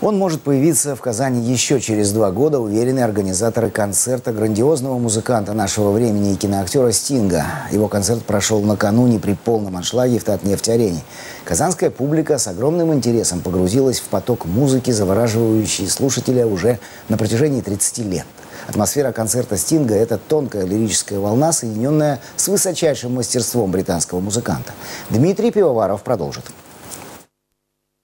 Он может появиться в Казани еще через 2 года, уверены организаторы концерта грандиозного музыканта нашего времени и киноактера Стинга. Его концерт прошел накануне при полном аншлаге в Татнефть-арене. Казанская публика с огромным интересом погрузилась в поток музыки, завораживающий слушателя уже на протяжении 30 лет. Атмосфера концерта Стинга – это тонкая лирическая волна, соединенная с высочайшим мастерством британского музыканта. Дмитрий Пивоваров продолжит.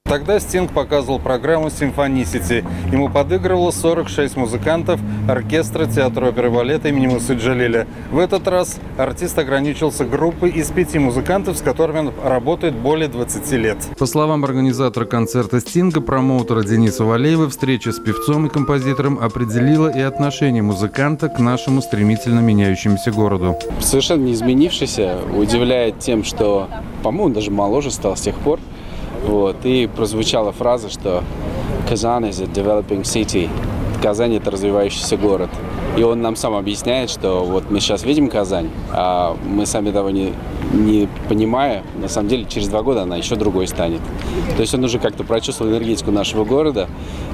Тогда Стинг показывал программу «Симфоницити». Ему подыгрывало 46 музыкантов оркестра театра оперы и балета имени Мусы Джалиля. В этот раз артист ограничился группой из 5 музыкантов, с которыми он работает более 20 лет. По словам организатора концерта Стинга, промоутера Дениса Валеева, встреча с певцом и композитором определила и отношение музыканта к нашему стремительно меняющемуся городу. Совершенно не изменившийся, удивляет тем, что, по-моему, даже моложе стал с тех пор. И прозвучала фраза, что «Казань is a developing city». Казань – это развивающийся город. И он нам сам объясняет, что вот мы сейчас видим Казань, а мы сами того не понимая, на самом деле через 2 года она еще другой станет. То есть он уже как-то прочувствовал энергетику нашего города,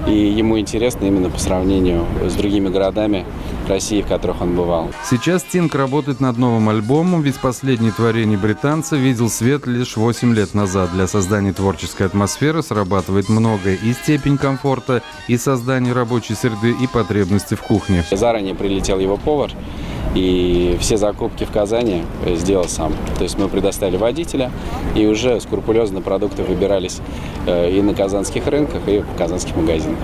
и ему интересно именно по сравнению с другими городами России, в которых он бывал. Сейчас Стинг работает над новым альбомом, ведь последнее творение британца видел свет лишь 8 лет назад. Для создания творческой атмосферы срабатывает многое: и степень комфорта, и создание рабочей среды, и потребности в кухне. Заранее прилетел его повар, и все закупки в Казани сделал сам. То есть мы предоставили водителя, и уже скрупулезно продукты выбирались и на казанских рынках, и в казанских магазинах.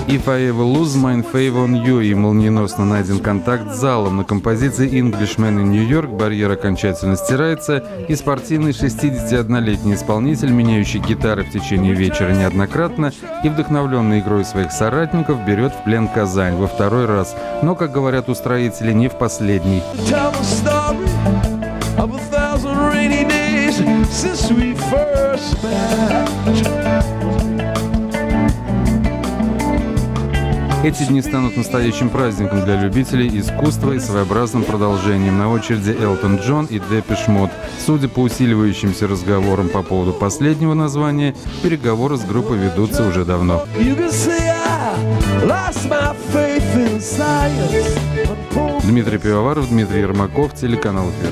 «If I ever lose my faith on you» и молниеносно найден контакт с залом. На композиции «Englishman in New York» барьер окончательно стирается, и спортивный 61-летний исполнитель, меняющий гитары в течение вечера неоднократно и вдохновленный игрой своих соратников, берет в плен Казань во 2-й раз. Но, как говорят устроители, не в последний. Эти дни станут настоящим праздником для любителей искусства и своеобразным продолжением. На очереди Элтон Джон и Депеш Мод. Судя по усиливающимся разговорам по поводу последнего названия, переговоры с группой ведутся уже давно. Дмитрий Пивоваров, Дмитрий Ермаков, телеканал «Эфир».